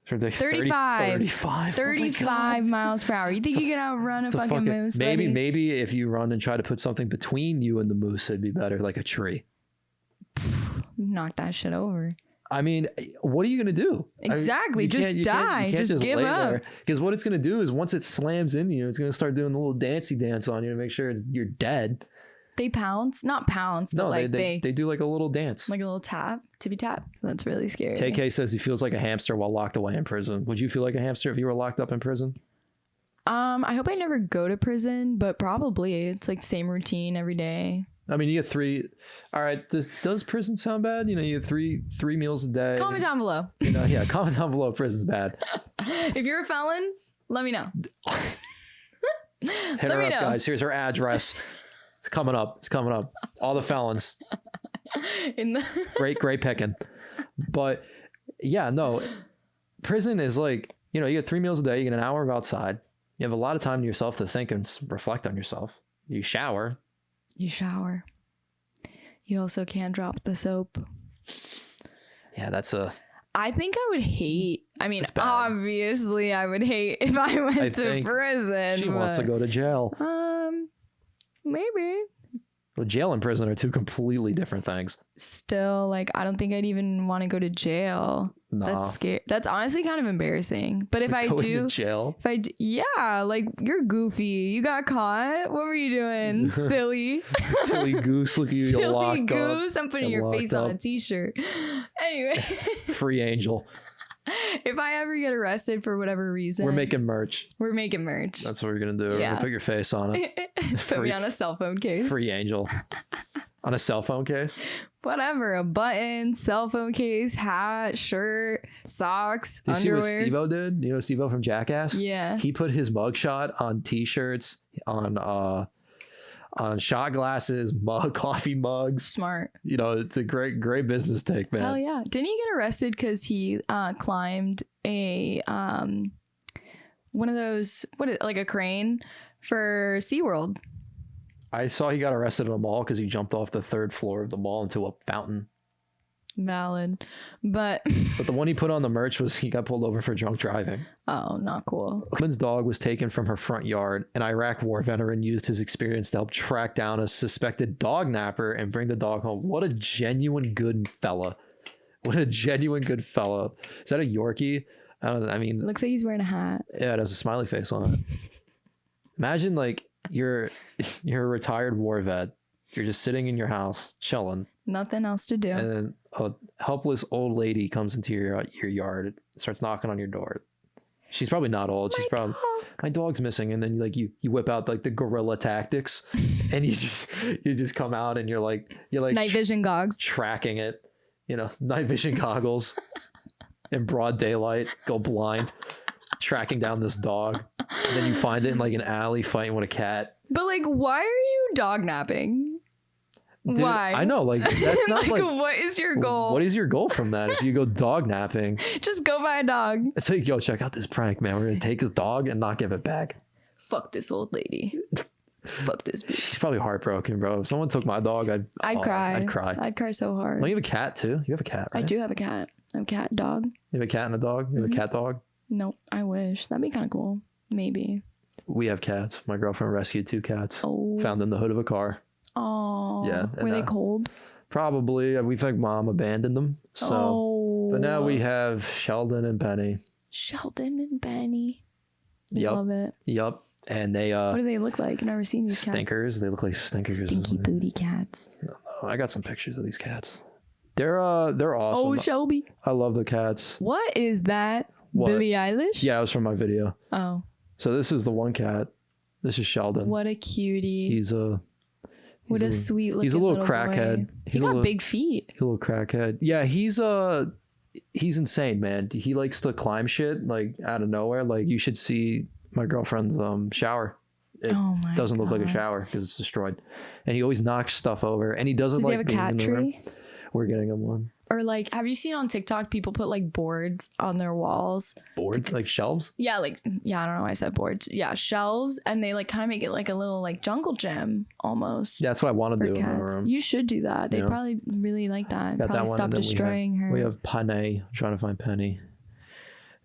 35 miles per hour. You think you can outrun a fucking moose? Maybe if you run and try to put something between you and the moose, it'd be better, like a tree. Knock that shit over. I mean, what are you going to do? Exactly. Just die. Just give up. Because what it's going to do is once it slams into you, it's going to start doing a little dancey dance on you to make sure you're dead. They pounce? Not pounce, but like they do like a little dance. Like a little tippy tap. That's really scary. TK says he feels like a hamster while locked away in prison. Would you feel like a hamster if you were locked up in prison? I hope I never go to prison, but probably. It's like the same routine every day. I mean, you get 3. All right. Does prison sound bad? You get three meals a day. Comment down below. Yeah. Comment down below if prison's bad. If you're a felon, let me know. Hit her up, guys. Here's her address. It's coming up. All the felons. Great picking. But yeah, no. Prison is like, you get 3 meals a day. You get an hour of outside. You have a lot of time to yourself to think and reflect on yourself. You shower. You also can't drop the soap. Yeah, I think I would hate. I mean, obviously, I would hate if I went to prison. She wants to go to jail. Maybe. Well, jail and prison are 2 completely different things. Still, like, I don't think I'd even want to go to jail. Nah. That's scary. That's honestly kind of embarrassing. But if I do, jail. Yeah, like, you're goofy. You got caught. What were you doing? Silly. Silly goose. Look at you. Silly goose. I'm putting your face on a t-shirt. Anyway. Free angel. If I ever get arrested for whatever reason, we're making merch. That's what we're gonna do. We're gonna put your face on it. Put me on a cell phone case. Free angel. On a cell phone case? Whatever. A button, cell phone case, hat, shirt, socks, underwear. You see what Steve-O did? You know Steve-O from Jackass? Yeah. He put his mugshot on t-shirts, on shot glasses, coffee mugs. Smart. It's a great business take, man. Hell yeah. Didn't he get arrested because he climbed a one of those, like a crane for SeaWorld? I saw he got arrested at a mall because he jumped off the 3rd floor of the mall into a fountain. Valid. But the one he put on the merch was he got pulled over for drunk driving. Oh, not cool. A woman's dog was taken from her front yard. An Iraq war veteran used his experience to help track down a suspected dog napper and bring the dog home. What a genuine good fella. Is that a Yorkie? Looks like he's wearing a hat. Yeah, it has a smiley face on it. Imagine like you're a retired war vet. You're just sitting in your house, chilling. Nothing else to do. And then a helpless old lady comes into your yard, starts knocking on your door. She's probably not old. She's probably, my dog's missing. And then you whip out like the guerrilla tactics, and you just come out and you're like night vision goggles, tracking it. Night vision goggles in broad daylight, go blind, tracking down this dog. And then you find it in like an alley fighting with a cat. But like, why are you dog napping? Dude, why? I know, like that's not like what is your goal? What is your goal from that? If you go dog napping, just go buy a dog. It's like, yo, check out this prank, man. We're gonna take his dog and not give it back. Fuck this old lady. Fuck this bitch. She's probably heartbroken, bro. If someone took my dog, I'd cry. I'd cry so hard. Don't you have a cat too? You have a cat, right? I do have a cat. I have a cat dog. You have a cat and a dog? You have a cat dog? Nope. I wish. That'd be kind of cool. Maybe. We have cats. My girlfriend rescued 2 cats. Found in the hood of a car. Oh. Yeah. Were they cold? Probably. We think mom abandoned them. So. But now we have Sheldon and Benny. Yep. Love it. Yep. And they what do they look like? I've never seen these stinkers. Cats. They look like stinkers. Stinky booty cats. I got some pictures of these cats. They're awesome. Oh, Shelby. I love the cats. What is that? What? Billie Eilish? Yeah, it was from my video. Oh. So this is the one cat. This is Sheldon. What a cutie. He's a sweet little. He's a little crackhead. He's got big feet. He's a little crackhead. Yeah, he's insane, man. He likes to climb shit like out of nowhere. Like you should see my girlfriend's shower. it doesn't look like a shower because it's destroyed. And he always knocks stuff over, and he doesn't Does he like have a cat tree? We're getting him one. Or like, have you seen on TikTok people put like boards on their walls? Boards? Like shelves? Yeah, I don't know why I said boards. Yeah, shelves, and they like kind of make it like a little like jungle gym almost. Yeah, that's what I want to do in my room. You should do that. They probably really like that. Got probably that one, stop destroying her. We have Penny. I'm trying to find Penny.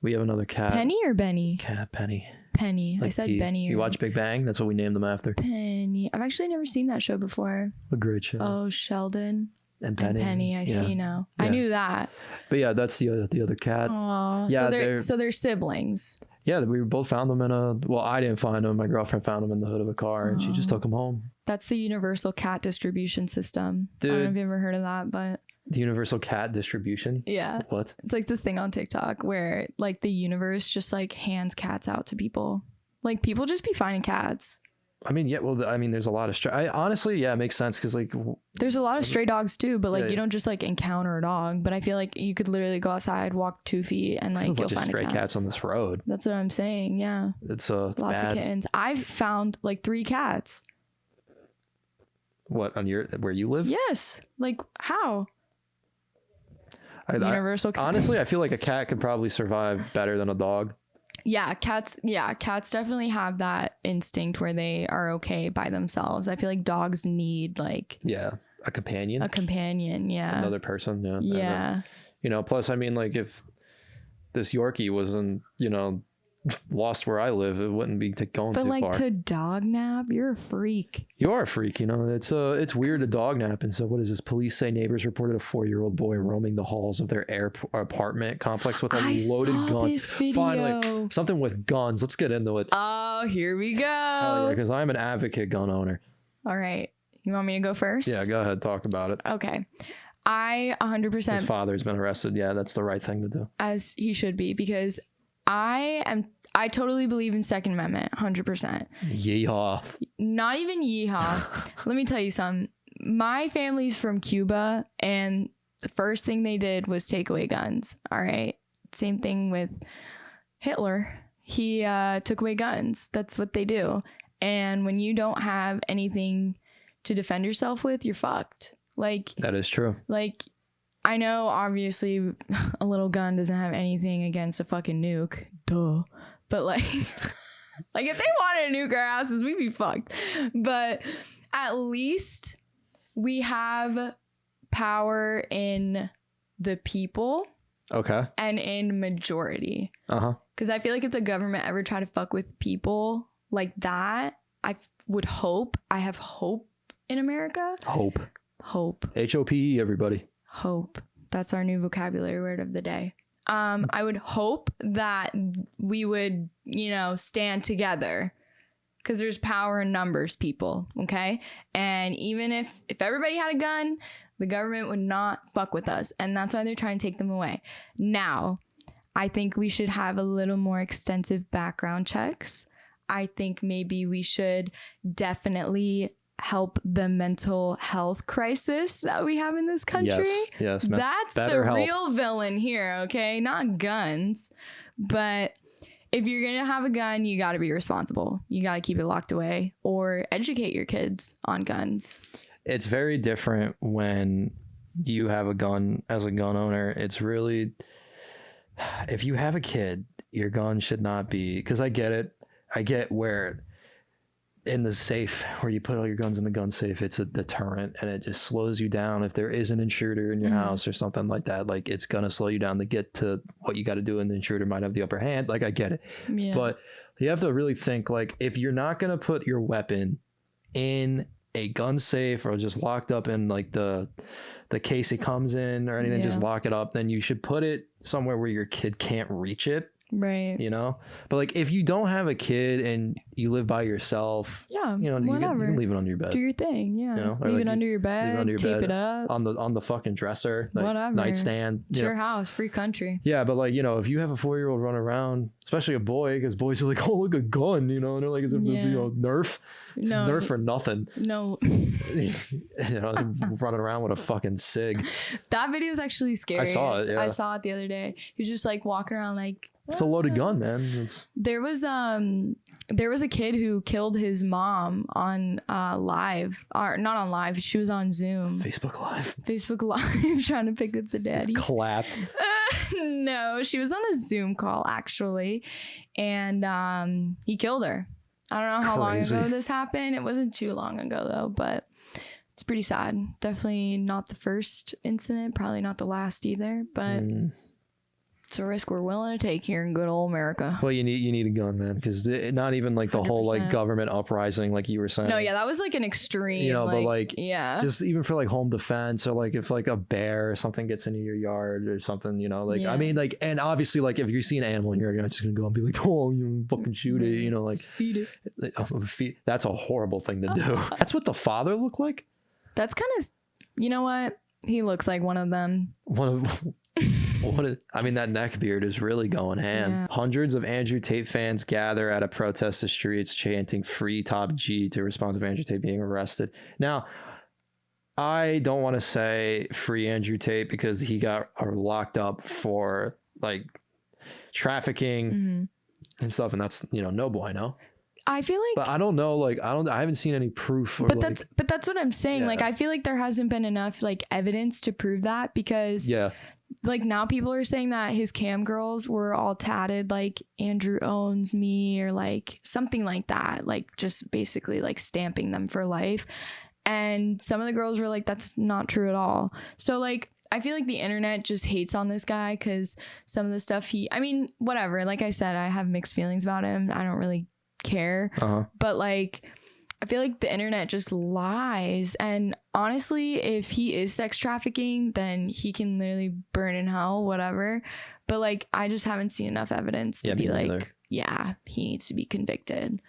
We have another cat. Penny or Benny? Cat Penny. Penny. Like I said Benny. You watch Big Bang? That's what we named them after. Penny. I've actually never seen that show before. A great show. Oh, Sheldon. And Penny. I see now. Yeah. I knew that. But yeah, that's the other cat. Aww. Yeah, so they're siblings. Yeah, we both found them I didn't find them. My girlfriend found them in the hood of a car, and she just took them home. That's the universal cat distribution system. Dude, I don't know if you've ever heard of that, but the universal cat distribution? Yeah. What? It's like this thing on TikTok where like the universe just like hands cats out to people. Like people just be finding cats. I mean, yeah, well, I mean, there's a lot of honestly, yeah, it makes sense because like there's a lot of stray dogs too, but like yeah, you don't just like encounter a dog. But I feel like you could literally go outside, walk 2 feet, and like you'll find stray a cat. cats on this road. That's what I'm saying. Yeah, it's lots bad. of kittens. I've found like 3 cats. What on where you live? Yes. Like how? Universal cat. Honestly, I feel like a cat could probably survive better than a dog. Yeah, cats definitely have that instinct where they are okay by themselves. I feel like dogs need like a companion. Yeah. Another person. Yeah. Yeah. And, plus, I mean, like if this Yorkie wasn't, lost where I live, it wouldn't be going too far. But like to dog nap, you're a freak. You are a freak, It's weird to dog nap. And so what is this? Police say neighbors reported a 4-year-old boy roaming the halls of their apartment complex with a loaded gun. This video. Finally, something with guns. Let's get into it. Oh, here we go. Oh yeah, because I'm an advocate gun owner. All right. You want me to go first? Yeah, go ahead. Talk about it. Okay. I 100%. His father's been arrested. Yeah, that's the right thing to do. As he should be, because I totally believe in Second Amendment, 100%. Yeehaw. Not even yeehaw. Let me tell you something. My family's from Cuba, and the first thing they did was take away guns. All right. Same thing with Hitler. He took away guns. That's what they do. And when you don't have anything to defend yourself with, you're fucked. Like that is true. Like I know obviously a little gun doesn't have anything against a fucking nuke. Duh. But like like if they wanted to nuke our houses, we'd be fucked. But at least we have power in the people. Okay. And in majority. Uh-huh. Because I feel like if the government ever tried to fuck with people like that, I have hope in America. Hope. H-O-P-E, everybody. Hope. That's our new vocabulary word of the day. I would hope that we would, stand together because there's power in numbers, people. Okay. And even if everybody had a gun, the government would not fuck with us. And that's why they're trying to take them away. Now, I think we should have a little more extensive background checks. I think maybe we should definitely help the mental health crisis that we have in this country. Yes. That's the real villain here, okay? Not guns. But if you're going to have a gun, you got to be responsible. You got to keep it locked away or educate your kids on guns. It's very different when you have a gun as a gun owner. It's really, if you have a kid, your gun should not be, because I get it. I get where in the safe where you put all your guns in the gun safe, it's a deterrent and it just slows you down. If there is an intruder in your house or something like that, like it's going to slow you down to get to what you got to do, and the intruder might have the upper hand. Like I get it. Yeah. But you have to really think, like, if you're not going to put your weapon in a gun safe or just locked up in like the case it comes in or anything, just lock it up, then you should put it somewhere where your kid can't reach it. Right. But like if you don't have a kid and you live by yourself, you can leave it under your bed. Do your thing. Yeah. Leave it under your bed. Tape it up on the fucking dresser. Like whatever. Nightstand. It's your house. Free country. Yeah. But like, if you have a 4-year-old run around, especially a boy, because boys are like, oh, look, a gun, and they're like, it's a Nerf. It's Nerf for nothing. No. Running around with a fucking cig. That video is actually scary. I saw it. Yeah. I saw it the other day. He was just like walking around like It's a loaded gun, man. There was a kid who killed his mom on live, or not on live. She was on Zoom, Facebook Live, trying to pick up the daddies. Clapped. No, she was on a Zoom call actually, and he killed her. I don't know how long ago this happened. It wasn't too long ago though, but it's pretty sad. Definitely not the first incident, probably not the last either, but it's a risk we're willing to take here in good old America. Well, you need a gun, man, because not even like the 100%. Whole like government uprising, like you were saying. No, yeah, that was like an extreme. You know, like, but like, yeah, just even for like home defense, or like if like a bear or something gets into your yard or something, you know, like I mean, like, and obviously, like if you see an animal in your yard, you're not just gonna go and be like, oh, you fucking shoot it, you know, like feed it. That's a horrible thing to do. That's what the father looked like. That's kind of, you know what? He looks like one of them. I mean, that neck beard is really going ham. Yeah. Hundreds of Andrew Tate fans gather at a protest the streets chanting "Free Top G" to respond to Andrew Tate being arrested. Now, I don't want to say free Andrew Tate because he got locked up for like trafficking and stuff, and that's, you know, no bueno. I feel like, but I don't know, like I haven't seen any proof. Or but that's what I'm saying. Yeah. Like I feel like there hasn't been enough like evidence to prove that, because like now people are saying that his cam girls were all tatted like Andrew owns me, or like something like that, like just basically like stamping them for life. And some of the girls were like, that's not true at all. So like I feel like the internet just hates on this guy because some of the stuff I mean, whatever, like I said, I have mixed feelings about him. I don't really care, but like I feel like the internet just lies, and honestly, if he is sex trafficking, then he can literally burn in hell, whatever. But like I just haven't seen enough evidence to be like, yeah, he needs to be convicted.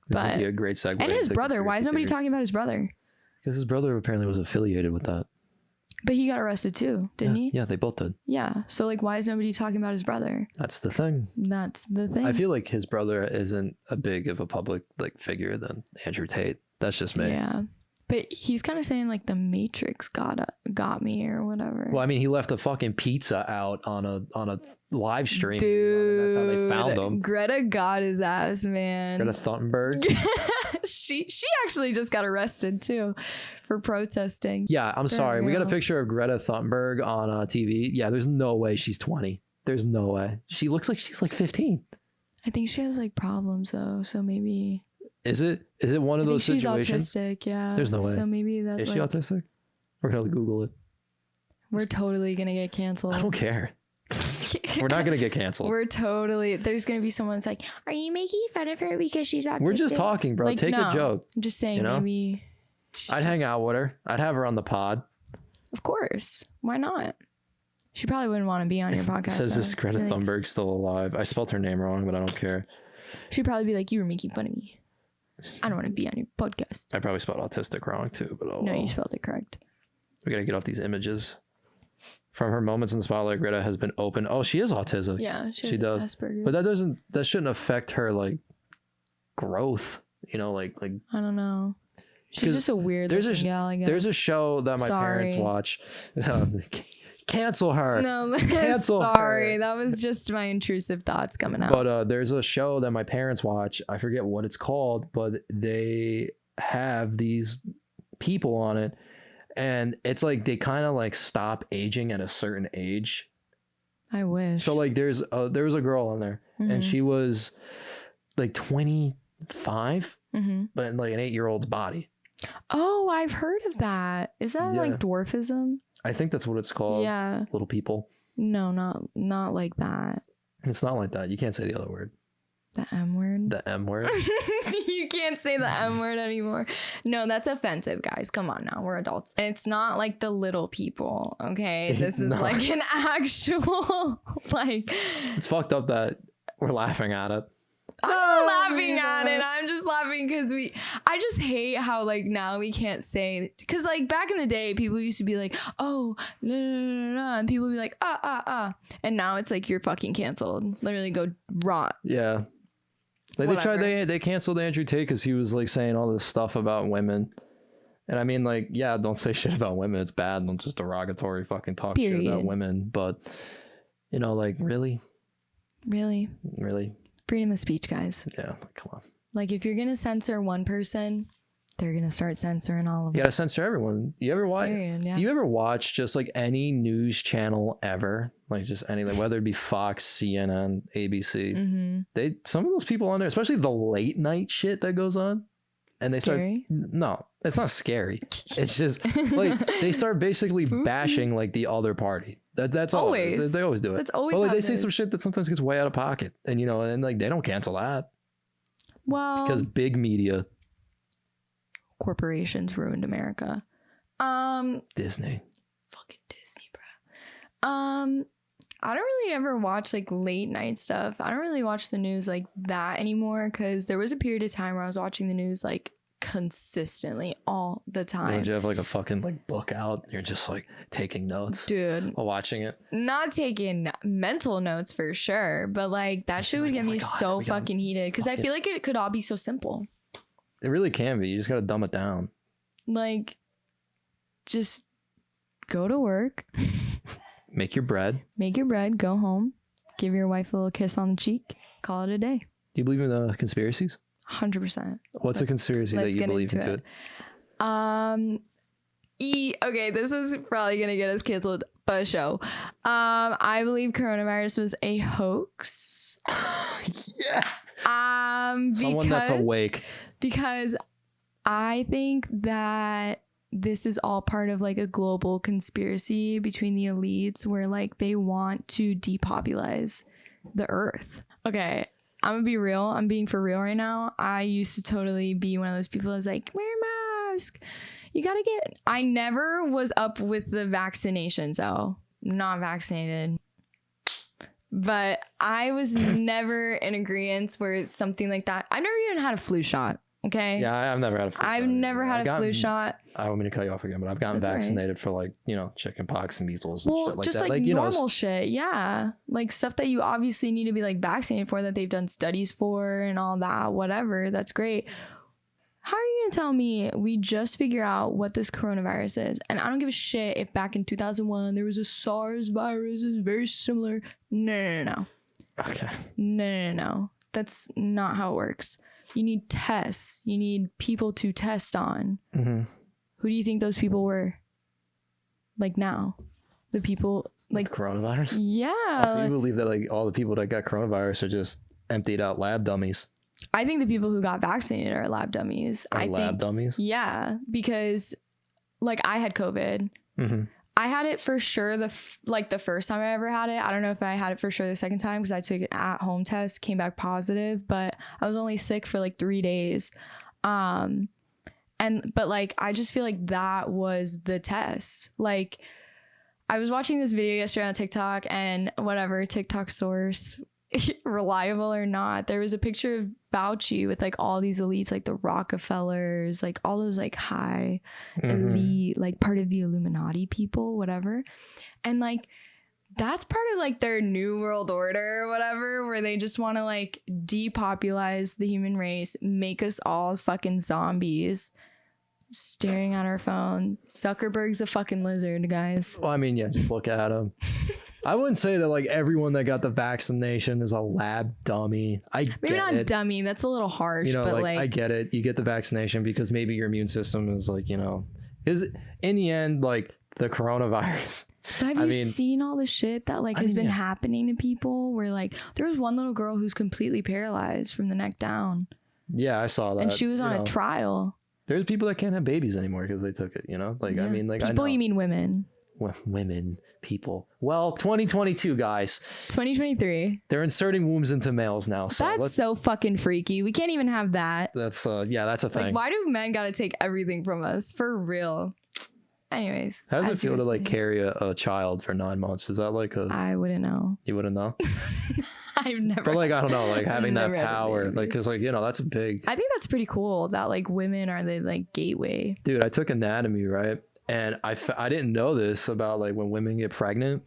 This would be a great segue. And his brother, why is nobody talking about his brother? Because his brother apparently was affiliated with that. But he got arrested too, didn't he? Yeah, they both did. Yeah. So like, why is nobody talking about his brother? That's the thing. I feel like his brother isn't a big of a public like figure than Andrew Tate. That's just me. Yeah. But he's kind of saying like the Matrix got me or whatever. Well, I mean, he left a fucking pizza out on a live stream. Dude, that's how they found him. Greta got his ass, man. Greta Thunberg. she actually just got arrested too for protesting. Yeah, I'm sorry. We got a picture of Greta Thunberg on TV. Yeah, there's no way she's 20. There's no way. She looks like she's like 15. I think she has like problems though, so maybe. Is it one of those situations? She's autistic, yeah. There's no way. So maybe that. Is she autistic? We're gonna Google it. We're totally gonna get canceled. I don't care. We're not gonna get canceled. There's gonna be someone that's like, are you making fun of her because she's autistic? We're just talking, bro. Like, take a joke. I'm just saying, you know? Maybe. I'd hang out with her. I'd have her on the pod. Of course. Why not? She probably wouldn't want to be on your podcast. Says this Greta Thunberg still alive. I spelled her name wrong, but I don't care. She'd probably be like, you were making fun of me. I don't want to be on your podcast. I probably spelled autistic wrong too, but no, you spelled it correct. We gotta get off these images. From her moments in the spotlight, Greta has been open. Oh, she is autistic. Yeah, she does. Asperger's. But that shouldn't affect her like growth. You know, like I don't know. She's just a weird gal, I guess. There's a show that my parents watch. Cancel her. No, cancel sorry. Her. That was just my intrusive thoughts coming out. But there's a show that my parents watch. I forget what it's called, but they have these people on it, and it's like they kind of like stop aging at a certain age. I wish. So like there was a girl on there, and she was like 25, but in like an 8-year-old's body. Oh, I've heard of that. Is that like dwarfism? I think that's what it's called. Yeah. Little people. No, not like that. It's not like that. You can't say the other word. The M word? The M word. You can't say the M word anymore. No, that's offensive, guys. Come on now. We're adults. It's not like the little people, okay? This is like an actual, like... It's fucked up that we're laughing at it. I'm not laughing at it. I'm just laughing because I just hate how like now we can't say, because like back in the day people used to be like, oh no, and people would be like and now it's like you're fucking canceled. Literally go rot. Yeah, like they canceled Andrew Tate because he was like saying all this stuff about women, and I mean like, yeah, don't say shit about women. It's bad. Don't just derogatory fucking talk shit about women. But you know, like, really. Really? Freedom of speech, guys. Yeah, come on. Like, if you're gonna censor one person, they're gonna start censoring all of us. You gotta censor everyone. You ever watch? Do you ever watch just like any news channel ever? Like just any, like whether it be Fox, CNN, ABC. Some of those people on there, especially the late night shit that goes on, and they Scary? no, it's not scary. It's just like they start basically bashing like the other party. That's always all. They always do it. That's always. But like, they say some shit that sometimes gets way out of pocket, and and like they don't cancel that. Well, because big media, corporations ruined America. Disney. Fucking Disney, bro. I don't really ever watch like late night stuff. I don't really watch the news like that anymore because there was a period of time where I was watching the news like consistently all the time. Did you have like a fucking like book out? You're just like taking notes, dude, while watching it. Not taking mental notes for sure, but like that shit would get me so fucking heated because I feel like it could all be so simple. It really can be. You just gotta dumb it down. Like, just go to work. Make your bread. Go home. Give your wife a little kiss on the cheek. Call it a day. Do you believe in conspiracies? 100%. What's a conspiracy that you believe into it? Okay, this is probably gonna get us canceled, but show. I believe coronavirus was a hoax. Yeah. Someone that's awake. Because I think that this is all part of like a global conspiracy between the elites where like they want to depopulize the earth. Okay, I'm gonna be real. I'm being for real right now. I used to totally be one of those people that's like, wear a mask. You gotta get. I never was up with the vaccinations though. Not vaccinated. But I was never in agreement where it's something like that. I've never even had a flu shot. Okay. Yeah, I've never had a flu shot. I've never had a flu shot. I don't mean to cut you off again, but I've gotten vaccinated for like, chicken pox and measles and shit like just that. Like normal shit. Yeah. Like stuff that you obviously need to be like vaccinated for that they've done studies for and all that, whatever. That's great. How are you going to tell me we just figure out what this coronavirus is? And I don't give a shit if back in 2001 there was a SARS virus. It's very similar. No. Okay. No. That's not how it works. You need tests. You need people to test on. Mm-hmm. Who do you think those people were? Like now? The people like... With coronavirus? Yeah. So you believe that like all the people that got coronavirus are just emptied out lab dummies? I think the people who got vaccinated are lab dummies. Dummies? Yeah, because like I had COVID. Mm-hmm. I had it for sure the first time I ever had it. I don't know if I had it for sure the second time because I took an at-home test, came back positive, but I was only sick for like 3 days. But like I just feel like that was the test. Like I was watching this video yesterday on TikTok and whatever TikTok source, reliable or not, there was a picture of Fauci with like all these elites, like the Rockefellers, like all those like high elite, like part of the Illuminati people, whatever. And like that's part of like their new world order or whatever, where they just want to like depopulize the human race, make us all as fucking zombies staring at our phone. Zuckerberg's a fucking lizard, guys. Well, I mean, yeah, just look at him. I wouldn't say that like everyone that got the vaccination is a lab dummy. Maybe not dummy. That's a little harsh, but like I get it. You get the vaccination because maybe your immune system is like, is in the end like the coronavirus. But have you seen all the shit that like has been happening to people where like there was one little girl who's completely paralyzed from the neck down. Yeah, I saw that. And she was on a trial. There's people that can't have babies anymore because they took it, Like, yeah. I mean, like, people, you mean women? Women, people. Well, 2022, guys. 2023. They're inserting wombs into males now. So that's so fucking freaky. We can't even have that. That's that's a thing. Like, why do men gotta take everything from us? For real. Anyways. How does it feel to like carry a child for 9 months? Is that like I wouldn't know. You wouldn't know? I've never. But like, I don't know, like having that power, like, cause like, that's a big. I think that's pretty cool that like women are the like gateway. Dude, I took anatomy, right? And I didn't know this about like when women get pregnant,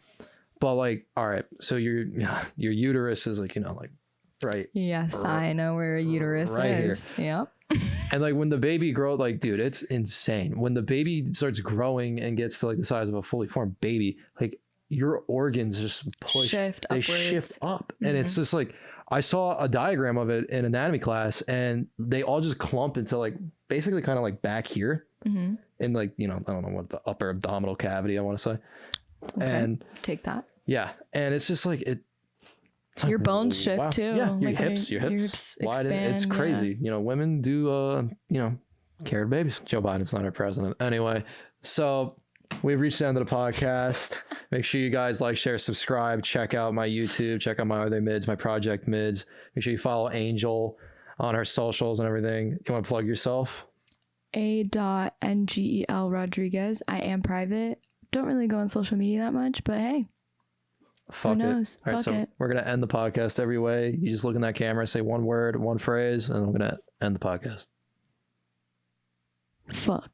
but like, all right, so your uterus is like, like, right. Yes, I know where a uterus is. Yep. And like when the baby grows, like, dude, it's insane. When the baby starts growing and gets to like the size of a fully formed baby, like your organs just push, shift they upwards. shift up. And it's just like, I saw a diagram of it in anatomy class, and they all just clump into like basically kind of like back here in like, you know, I don't know what, the upper abdominal cavity, I want to say. Okay. And take that. yeah. And it's just like, it's Your like, bones shift wow. too. Yeah. Your Like hips widen. It's expand, crazy. You know, women do, you know, carried babies. Joe Biden's not our president. Anyway, so we've reached the end of the podcast. Make sure you guys like, share, subscribe. Check out my YouTube. Check out my other mids, my project mids. Make sure you follow Angel on her socials and everything. You want to plug yourself? A.NGEL Rodriguez. I am private. Don't really go on social media that much, but hey, Fuck who knows? All right, Fuck so it. we're going to end the podcast every way. You just look in that camera, say one word, one phrase, and I'm going to end the podcast. Fuck.